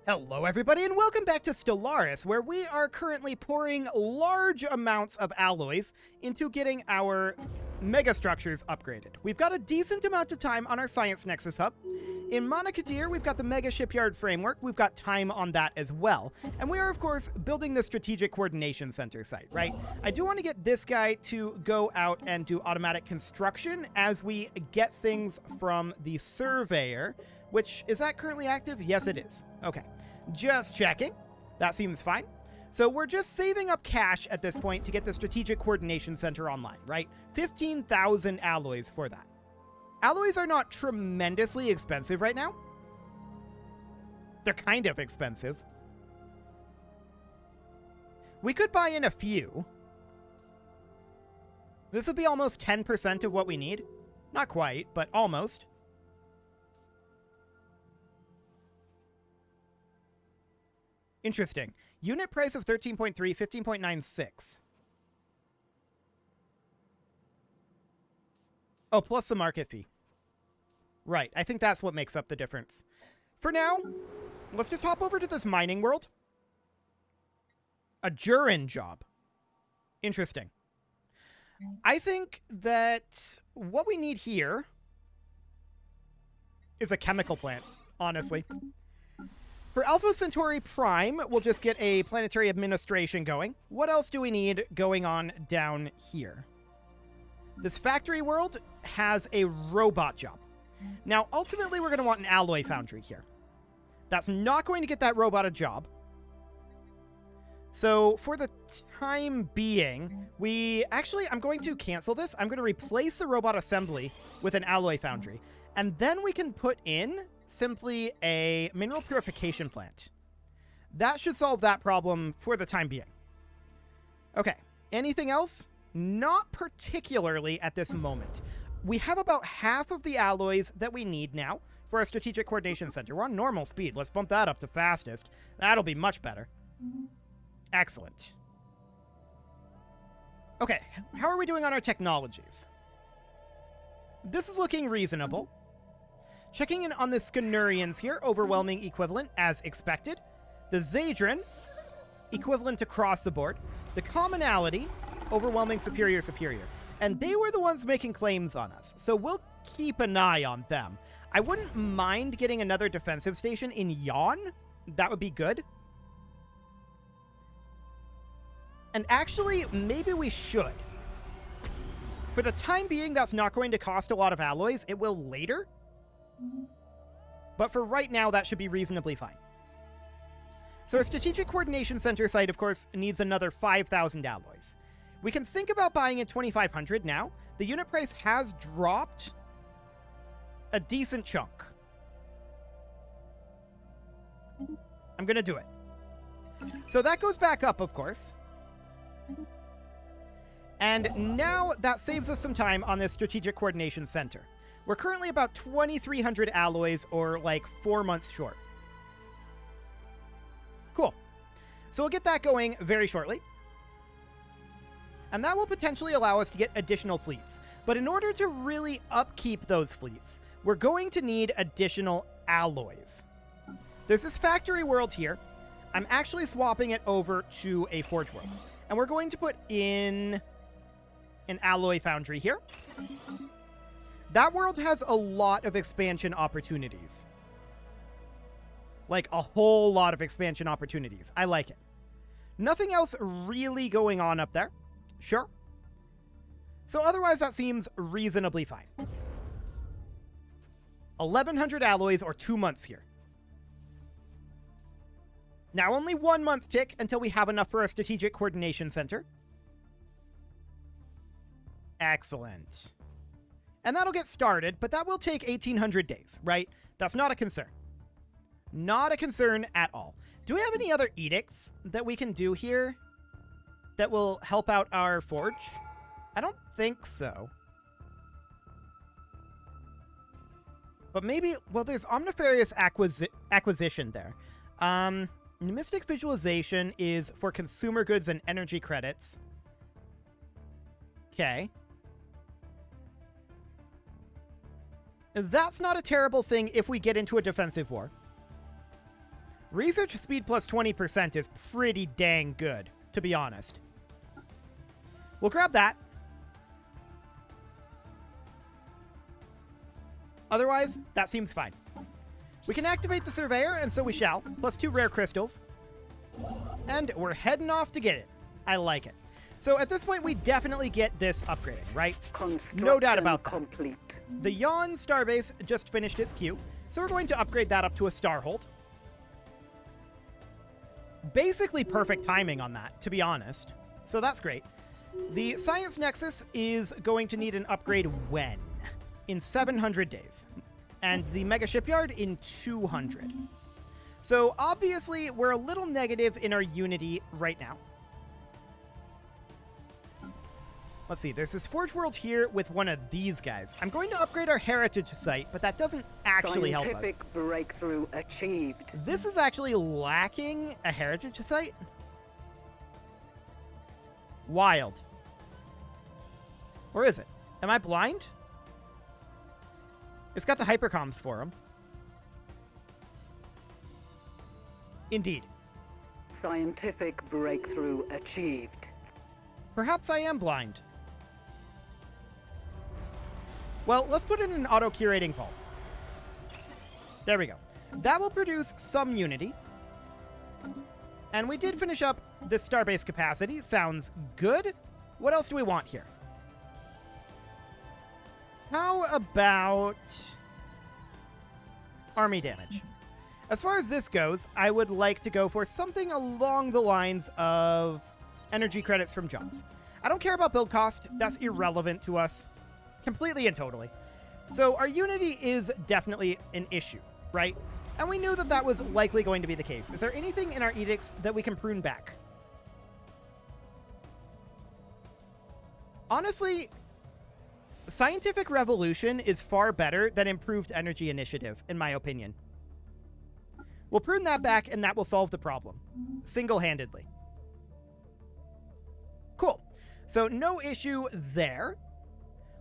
Hello everybody and welcome back to Stellaris, where we are currently pouring large amounts of alloys into getting our megastructures upgraded. We've got a decent amount of time on our Science Nexus hub. In Monocadir, we've got the mega shipyard framework. We've got time on that as well. And we are, of course, building the strategic coordination center site, right? I do want to get this guy to go out and do automatic construction as we get things from the surveyor, which, is that currently active? Yes, it is. Okay. Just checking. That seems fine. So we're just saving up cash at this point to get the Strategic Coordination Center online, right? 15,000 alloys for that. Alloys are not tremendously expensive right now. They're kind of expensive. We could buy in a few. This would be almost 10% of what we need. Not quite, but almost. Interesting. Unit price of 13.3, 15.96. Oh, plus the market fee. Right, I think that's what makes up the difference. For now, let's just hop over to this mining world. A Jurin job. Interesting. I think that what we need here is a chemical plant, honestly. For Alpha Centauri Prime, we'll just get a planetary administration going. What else do we need going on down here? This factory world has a robot job. Now, ultimately, we're going to want an alloy foundry here. That's not going to get that robot a job. So, for the time being, I'm going to cancel this. I'm going to replace the robot assembly with an alloy foundry. And then we can put in simply a mineral purification plant. That should solve that problem for the time being. Okay, anything else? Not particularly at this moment. We have about half of the alloys that we need now for our Strategic Coordination Center. We're on normal speed. Let's bump that up to fastest. That'll be much better. Excellent. Okay, how are we doing on our technologies? This is looking reasonable. Checking in on the Scanurians here, overwhelming equivalent as expected. The Zadran, equivalent across the board. The Commonality, overwhelming superior. And they were the ones making claims on us, so we'll keep an eye on them. I wouldn't mind getting another defensive station in Yon. That would be good. And actually, maybe we should. For the time being, that's not going to cost a lot of alloys. It will later. But for right now, that should be reasonably fine. So our Strategic Coordination Center site, of course, needs another 5,000 alloys. We can think about buying in 2,500 now. The unit price has dropped a decent chunk. I'm going to do it. So that goes back up, of course. And now that saves us some time on this Strategic Coordination Center. We're currently about 2,300 alloys, or like 4 months short. Cool. So we'll get that going very shortly. And that will potentially allow us to get additional fleets. But in order to really upkeep those fleets, we're going to need additional alloys. There's this factory world here. I'm actually swapping it over to a forge world. And we're going to put in an alloy foundry here. That world has a lot of expansion opportunities. Like, a whole lot of expansion opportunities. I like it. Nothing else really going on up there. Sure. So otherwise, that seems reasonably fine. 1,100 alloys, or 2 months here. Now, only 1 month tick until we have enough for a Strategic Coordination Center. Excellent. And that'll get started, but that will take 1,800 days, right? That's not a concern. Not a concern at all. Do we have any other edicts that we can do here that will help out our forge? I don't think so. But maybe, well, there's Omnifarious Acquisition there. Mystic Visualization is for consumer goods and energy credits. Okay. That's not a terrible thing if we get into a defensive war. Research speed plus 20% is pretty dang good, to be honest. We'll grab that. Otherwise, that seems fine. We can activate the Surveyor, and so we shall, plus 2 rare crystals. And we're heading off to get it. I like it. So at this point, we definitely get this upgrading, right? No doubt about that. Complete. The Yawn Starbase just finished its queue, so we're going to upgrade that up to a Starhold. Basically perfect timing on that, to be honest. So that's great. The Science Nexus is going to need an upgrade when? In 700 days. And the Mega Shipyard in 200. So obviously, we're a little negative in our Unity right now. Let's see, there's this Forge World here with one of these guys. I'm going to upgrade our Heritage site, but that doesn't actually help us. Scientific breakthrough achieved. This is actually lacking a Heritage site. Wild. Or is it? Am I blind? It's got the hypercoms for him. Indeed. Scientific breakthrough achieved. Perhaps I am blind. Well, let's put in an auto-curating vault. There we go. That will produce some Unity. And we did finish up this starbase capacity. Sounds good. What else do we want here? How about army damage? As far as this goes, I would like to go for something along the lines of energy credits from jobs. I don't care about build cost. That's irrelevant to us. Completely and totally. So our Unity is definitely an issue, right? And we knew that that was likely going to be the case. Is there anything in our edicts that we can prune back? Honestly, Scientific Revolution is far better than Improved Energy Initiative, in my opinion. We'll prune that back, and that will solve the problem. Single-handedly. Cool. So no issue there.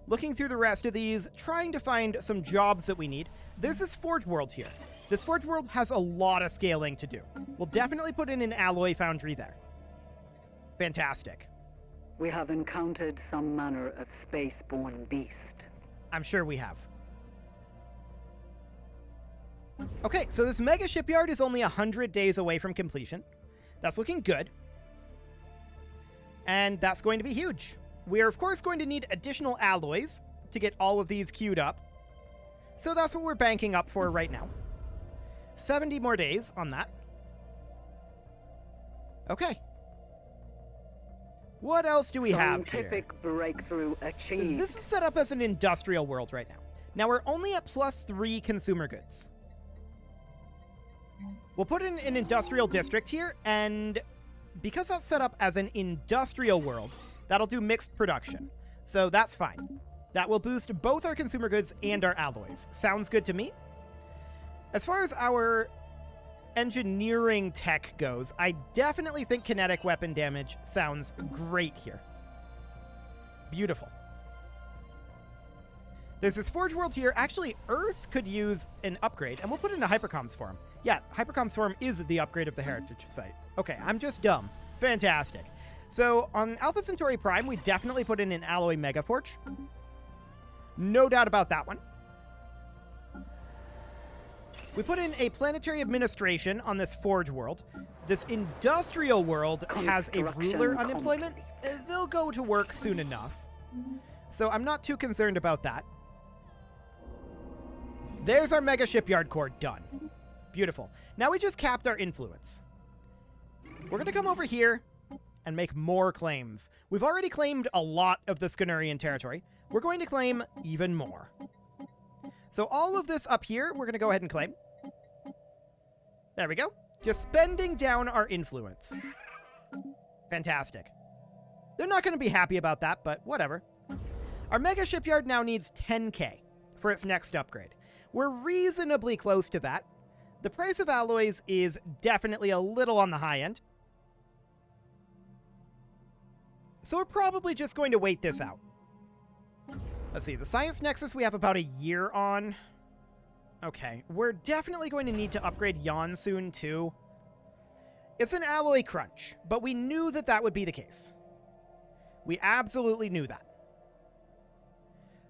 Looking through the rest of these, trying to find some jobs that we need. There's this Forge World here. This Forge World has a lot of scaling to do. We'll definitely put in an alloy foundry there. Fantastic. We have encountered some manner of space-borne beast. I'm sure we have. Okay, so this Mega Shipyard is only 100 days away from completion. That's looking good. And that's going to be huge. We are, of course, going to need additional alloys to get all of these queued up. So that's what we're banking up for right now. 70 more days on that. Okay. What else do we have here? Scientific breakthrough achieved. This is set up as an industrial world right now. Now we're only at +3 consumer goods. We'll put in an industrial district here, and because that's set up as an industrial world, that'll do mixed production. So that's fine. That will boost both our consumer goods and our alloys. Sounds good to me. As far as our engineering tech goes, I definitely think kinetic weapon damage sounds great here. Beautiful. There's this Forge World here. Actually, Earth could use an upgrade, and we'll put in a Hypercoms Forum. Yeah, Hypercoms Forum is the upgrade of the Heritage site. Okay, I'm just dumb. Fantastic. So on Alpha Centauri Prime, we definitely put in an Alloy Megaforge. No doubt about that one. We put in a planetary administration on this Forge World. This industrial world has a ruler unemployment. They'll go to work soon enough. So I'm not too concerned about that. There's our Mega Shipyard core done. Beautiful. Now we just capped our influence. We're going to come over here and make more claims. We've already claimed a lot of the Scanurian territory. We're going to claim even more. So all of this up here, we're going to go ahead and claim. There we go. Just spending down our influence. Fantastic. They're not going to be happy about that, but whatever. Our Mega Shipyard now needs 10k for its next upgrade. We're reasonably close to that. The price of alloys is definitely a little on the high end. So we're probably just going to wait this out. Let's see, the Science Nexus we have about a year on. Okay, we're definitely going to need to upgrade Yon soon, too. It's an alloy crunch, but we knew that that would be the case. We absolutely knew that.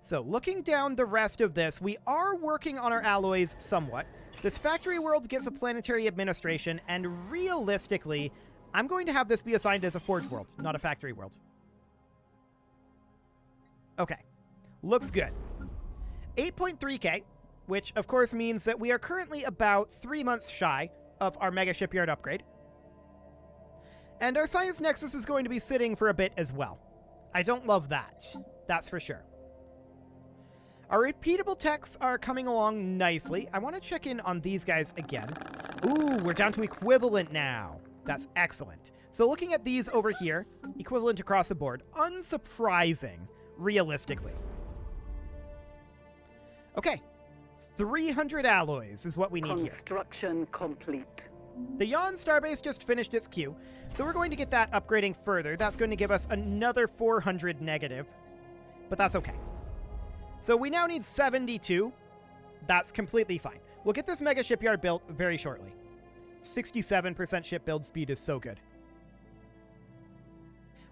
So, looking down the rest of this, we are working on our alloys somewhat. This factory world gets a planetary administration, and realistically, I'm going to have this be assigned as a forge world, not a factory world. Okay, looks good. 8.3k, which of course means that we are currently about 3 months shy of our mega shipyard upgrade. And our science nexus is going to be sitting for a bit as well. I don't love that, that's for sure. Our repeatable techs are coming along nicely. I want to check in on these guys again. Ooh, we're down to equivalent now. That's excellent. So looking at these over here, equivalent across the board, unsurprising, realistically. Okay, 300 alloys is what we need here. Construction complete. The Yon starbase just finished its queue, so we're going to get that upgrading further. That's going to give us another 400 negative, but that's okay. So we now need 72. That's completely fine. We'll get this mega shipyard built very shortly. 67% ship build speed is so good.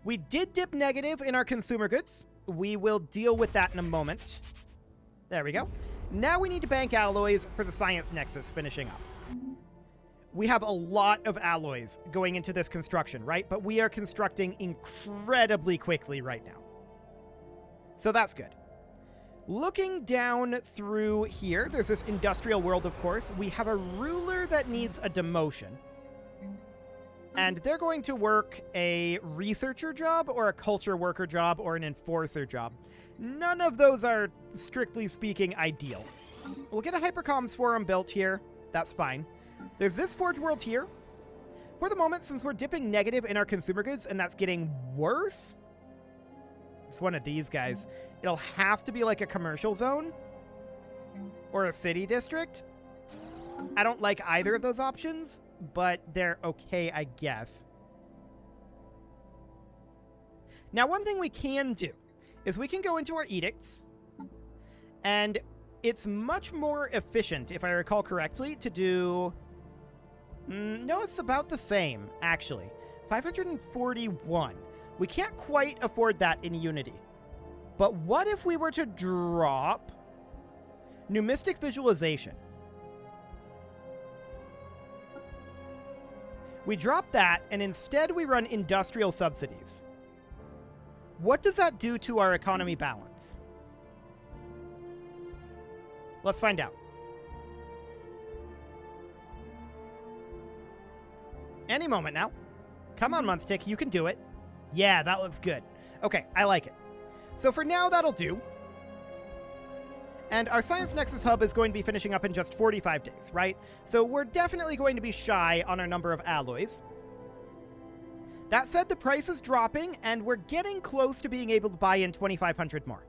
We did dip negative in our consumer goods. We will deal with that in a moment. There we go. Now we need to bank alloys for the science nexus finishing up. We have a lot of alloys going into this construction, right? But we are constructing incredibly quickly right now. So that's good. Looking down through here, there's this industrial world, of course. We have a ruler that needs a demotion. And they're going to work a researcher job or a culture worker job or an enforcer job. None of those are, strictly speaking, ideal. We'll get a hypercoms forum built here. That's fine. There's this forge world here. For the moment, since we're dipping negative in our consumer goods and that's getting worse, it's one of these guys. It'll have to be like a commercial zone or a city district. I don't like either of those options, but they're okay, I guess. Now, one thing we can do is we can go into our edicts, and it's much more efficient, if I recall correctly, to do... no, it's about the same, actually. 541. We can't quite afford that in Unity. But what if we were to drop Numistic Visualization? We drop that, and instead we run Industrial Subsidies. What does that do to our economy balance? Let's find out. Any moment now. Come on, month tick, you can do it. Yeah, that looks good. Okay, I like it. So for now, that'll do. And our Science Nexus Hub is going to be finishing up in just 45 days, right? So we're definitely going to be shy on our number of alloys. That said, the price is dropping, and we're getting close to being able to buy in 2,500 more.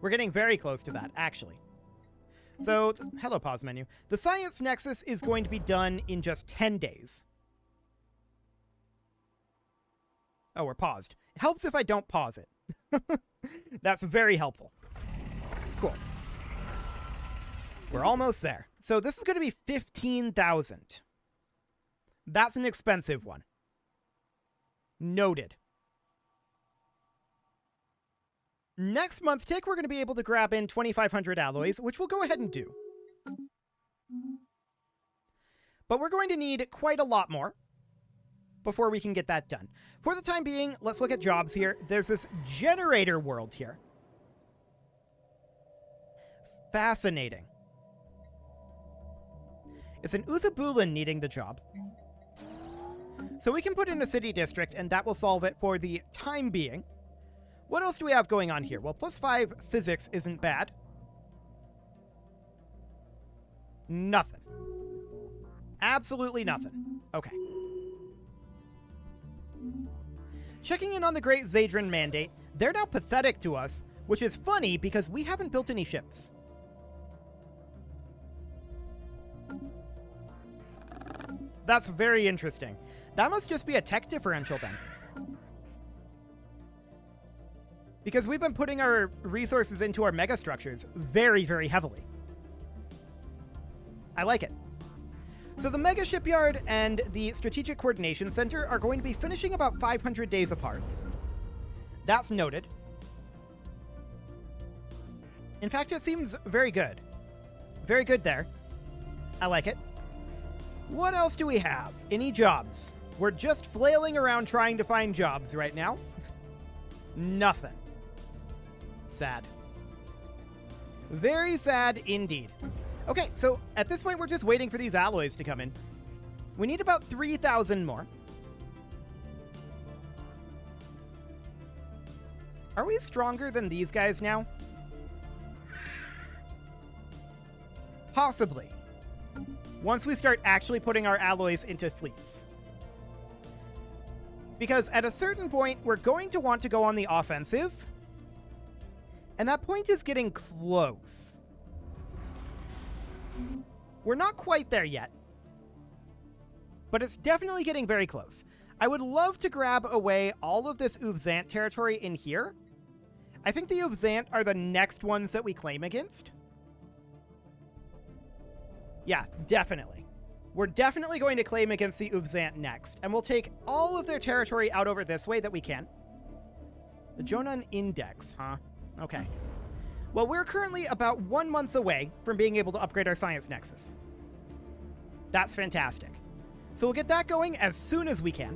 We're getting very close to that, actually. So, hello, pause menu. The Science Nexus is going to be done in just 10 days. Oh, we're paused. It helps if I don't pause it. That's very helpful. Cool. We're almost there. So this is going to be 15,000. That's an expensive one. Noted. Next month tick, we're going to be able to grab in 2,500 alloys, which we'll go ahead and do. But we're going to need quite a lot more before we can get that done. For the time being, let's look at jobs here. There's this generator world here. Fascinating. It's an Uthabulin needing the job. So we can put in a city district, and that will solve it for the time being. What else do we have going on here? Well, +5 physics isn't bad. Nothing. Absolutely nothing. Okay. Checking in on the Great Zadran Mandate. They're now pathetic to us, which is funny because we haven't built any ships. That's very interesting. That must just be a tech differential then. Because we've been putting our resources into our megastructures very, very heavily. I like it. So the Mega Shipyard and the Strategic Coordination Center are going to be finishing about 500 days apart. That's noted. In fact, it seems very good. Very good there. I like it. What else do we have? Any jobs? We're just flailing around trying to find jobs right now. Nothing. Sad. Very sad indeed. Okay, so at this point, we're just waiting for these alloys to come in. We need about 3,000 more. Are we stronger than these guys now? Possibly. Once we start actually putting our alloys into fleets. Because at a certain point, we're going to want to go on the offensive. And that point is getting close. We're not quite there yet. But it's definitely getting very close. I would love to grab away all of this EUIV territory in here. I think the EUIV are the next ones that we claim against. Yeah, definitely. We're definitely going to claim against the EUIV next, and we'll take all of their territory out over this way that we can. The Jonan Index, huh? Okay. Well, we're currently about 1 month away from being able to upgrade our Science Nexus. That's fantastic. So we'll get that going as soon as we can,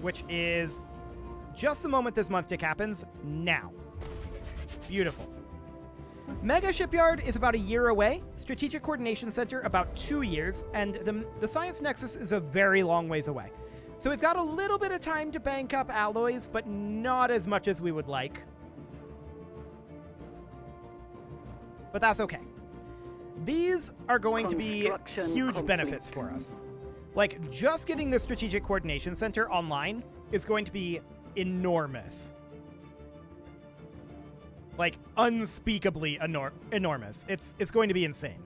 which is just the moment this month tick happens, now. Beautiful. Mega Shipyard is about a year away, Strategic Coordination Center about 2 years, and the Science Nexus is a very long ways away. So we've got a little bit of time to bank up alloys, but not as much as we would like. But that's okay. These are going to be huge benefits for us. Like, just getting the Strategic Coordination Center online is going to be enormous. Like, unspeakably enormous. It's going to be insane.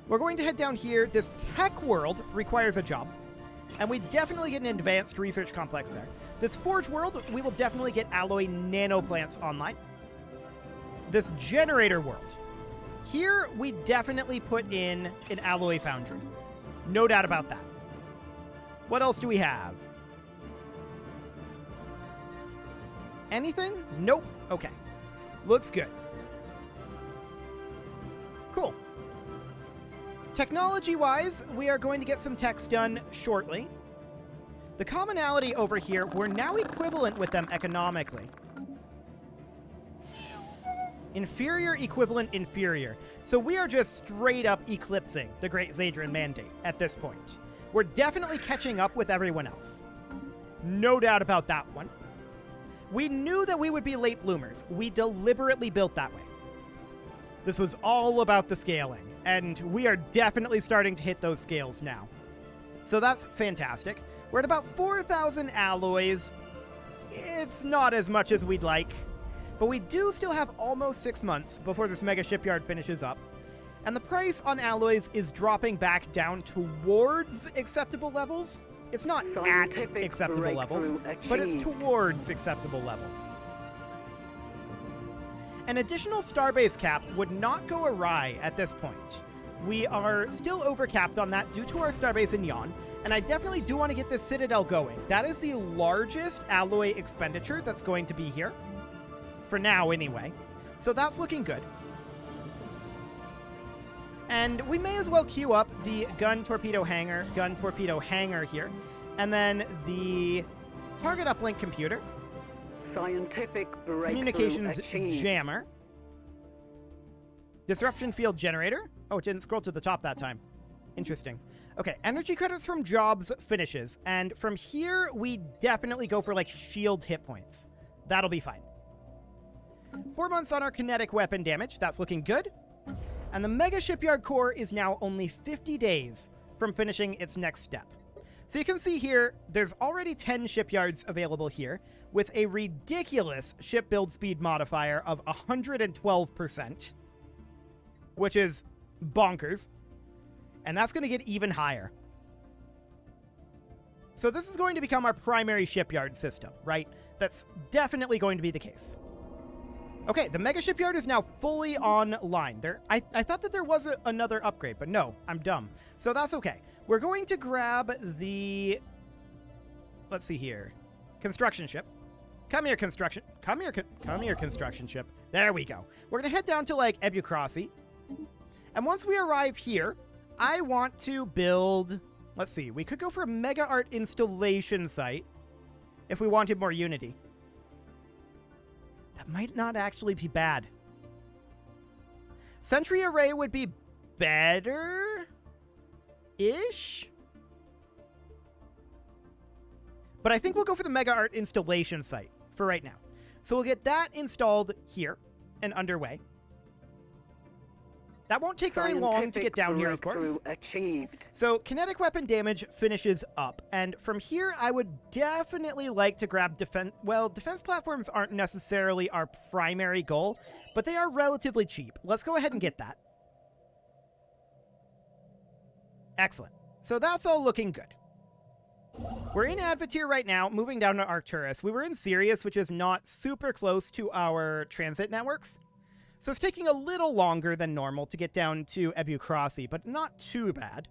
We're going to head down here. This tech world requires a job. And we definitely get an advanced research complex there. This forge world, we will definitely get alloy nanoplants online. This generator world. Here, we definitely put in an alloy foundry. No doubt about that. What else do we have? Anything? Nope. Okay. Looks good. Cool. Technology-wise, we are going to get some techs done shortly. The commonality over here, we're now equivalent with them economically. Inferior, equivalent, inferior. So we are just straight up eclipsing the Great Zadran Mandate at this point. We're definitely catching up with everyone else. No doubt about that one. We knew that we would be late bloomers. We deliberately built that way. This was all about the scaling, and we are definitely starting to hit those scales now. So that's fantastic. We're at about 4,000 alloys. It's not as much as we'd like, but we do still have almost 6 months before this Mega Shipyard finishes up. And the price on alloys is dropping back down towards acceptable levels. It's not at acceptable levels, but it's towards acceptable levels. An additional starbase cap would not go awry at this point. We are still overcapped on that due to our starbase in Yon, and I definitely do want to get this Citadel going. That is the largest alloy expenditure that's going to be here. For now, anyway. So that's looking good. And we may as well queue up the gun torpedo hangar here, and then the target uplink computer, scientific breakthrough communications achieved. jammer, disruption field generator. Oh, it didn't scroll to the top that time. Interesting. Okay, energy credits from jobs finishes, and from here we definitely go for like shield hit points. That'll be fine. 4 months on our kinetic weapon damage. That's looking good. And the Mega Shipyard core is now only 50 days from finishing its next step. So you can see here, there's already 10 shipyards available here with a ridiculous ship build speed modifier of 112%, which is bonkers. And that's going to get even higher. So this is going to become our primary shipyard system, right? That's definitely going to be the case. Okay, the mega shipyard is now fully online. I thought that there was another upgrade, but no, I'm dumb. So that's okay. We're going to grab the... Let's see here. Construction ship. Come here, construction. Come here, construction ship. There we go. We're going to head down to, like, Imperator. And once we arrive here, I want to build... Let's see. We could go for a mega art installation site if we wanted more unity. That might not actually be bad. Sentry array would be better-ish? But I think we'll go for the mega art installation site for right now. So we'll get that installed here and underway. That won't take very long to get down here, of course. Achieved. So kinetic weapon damage finishes up. And from here, I would definitely like to grab defense... Well, defense platforms aren't necessarily our primary goal, but they are relatively cheap. Let's go ahead and get that. Excellent. So that's all looking good. We're in Advatir right now, moving down to Arcturus. We were in Sirius, which is not super close to our transit networks. So it's taking a little longer than normal to get down to Ebucrasi, but not too bad.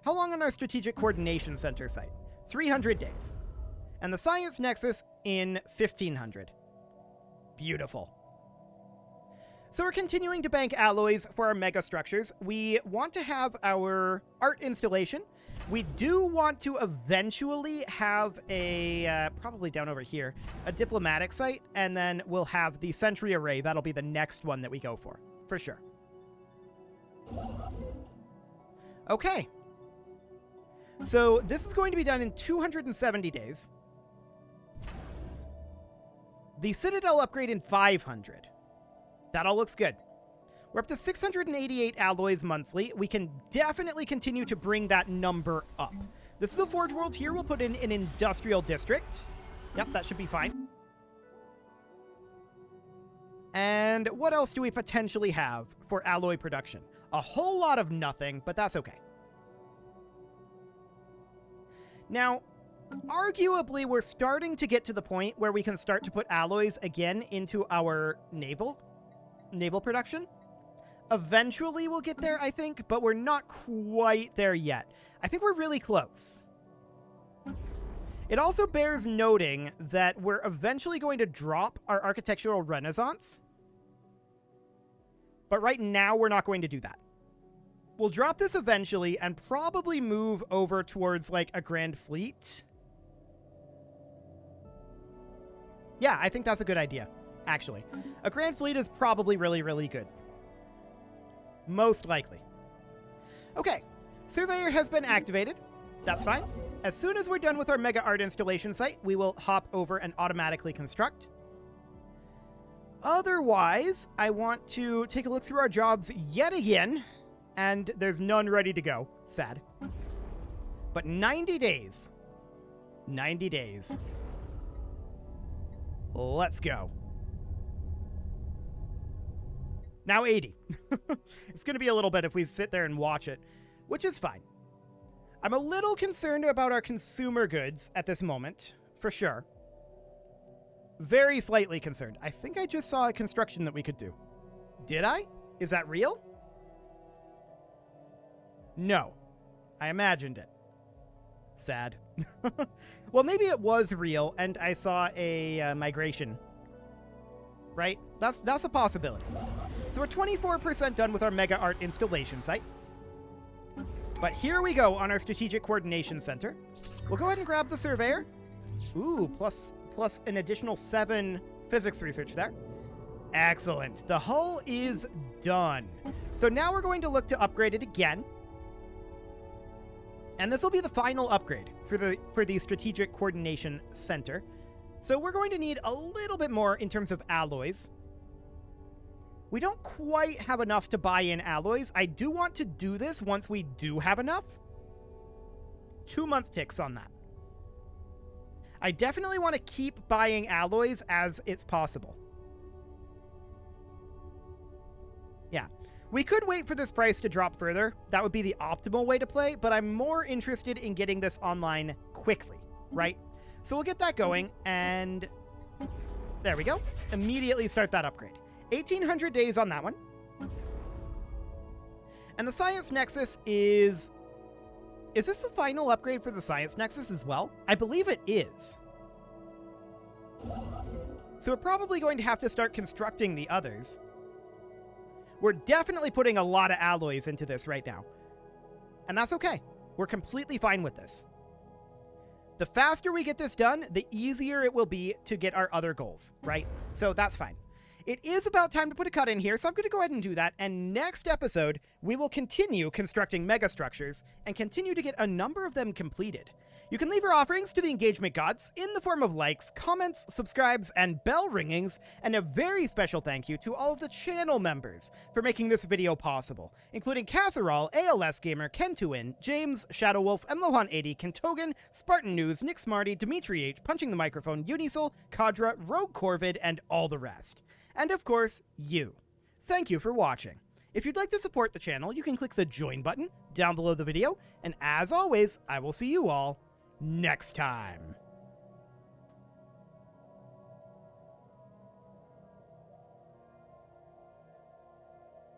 How long on our Strategic Coordination Center site? 300 days. And the Science Nexus in 1500. Beautiful. So we're continuing to bank alloys for our megastructures. We want to have our art installation. We do want to eventually have a, probably down over here, a diplomatic site, and then we'll have the sentry array. That'll be the next one that we go for sure. Okay. So this is going to be done in 270 days. The Citadel upgrade in 500. That all looks good. We're up to 688 alloys monthly. We can definitely continue to bring that number up. This is a Forge World here. We'll put in an industrial district. Yep, that should be fine. And what else do we potentially have for alloy production? A whole lot of nothing, but that's okay. Now, arguably, we're starting to get to the point where we can start to put alloys again into our naval production. Eventually we'll get there, I think, but we're not quite there yet. I think we're really close. It also bears noting that we're eventually going to drop our architectural renaissance. But right now, we're not going to do that. We'll drop this eventually and probably move over towards, like, a Grand Fleet. Yeah, I think that's a good idea, actually. A Grand Fleet is probably really, really good. Most likely. Okay, Surveyor has been activated. That's fine. As soon as we're done with our Mega Art installation site, we will hop over and automatically construct. Otherwise, I want to take a look through our jobs yet again, and there's none ready to go. Sad. But 90 days. 90 days. Let's go. Now 80. It's going to be a little bit if we sit there and watch it, which is fine. I'm a little concerned about our consumer goods at this moment, for sure. Very slightly concerned. I think I just saw a construction that we could do. Did I? Is that real? No. I imagined it. Sad. Well, maybe it was real and I saw a migration. Right? That's a possibility. So we're 24% done with our Mega Art installation site. But here we go on our Strategic Coordination Center. We'll go ahead and grab the Surveyor. Ooh, plus an additional 7 physics research there. Excellent. The hull is done. So now we're going to look to upgrade it again. And this will be the final upgrade for the Strategic Coordination Center. So we're going to need a little bit more in terms of alloys. We don't quite have enough to buy in alloys. I do want to do this once we do have enough. 2-month ticks on that. I definitely want to keep buying alloys as it's possible. Yeah. We could wait for this price to drop further. That would be the optimal way to play, but I'm more interested in getting this online quickly, right? So we'll get that going, and There we go. Immediately start that upgrade. 1,800 days on that one. And the Science Nexus is... Is this the final upgrade for the Science Nexus as well? I believe it is. So we're probably going to have to start constructing the others. We're definitely putting a lot of alloys into this right now. And that's okay. We're completely fine with this. The faster we get this done, the easier it will be to get our other goals, right? So that's fine. It is about time to put a cut in here, so I'm going to go ahead and do that. And next episode, we will continue constructing megastructures and continue to get a number of them completed. You can leave your offerings to the engagement gods in the form of likes, comments, subscribes, and bell ringings, and a very special thank you to all of the channel members for making this video possible, including Casserole, ALS Gamer, Kentuin, James, Shadowwolf, Lohan80, Kentogan, Spartan News, Nick Smarty, Dimitri H, Punching the Microphone, Unisol, Kadra, Rogue Corvid, and all the rest. And of course, you. Thank you for watching. If you'd like to support the channel, you can click the join button down below the video, and as always, I will see you all next time.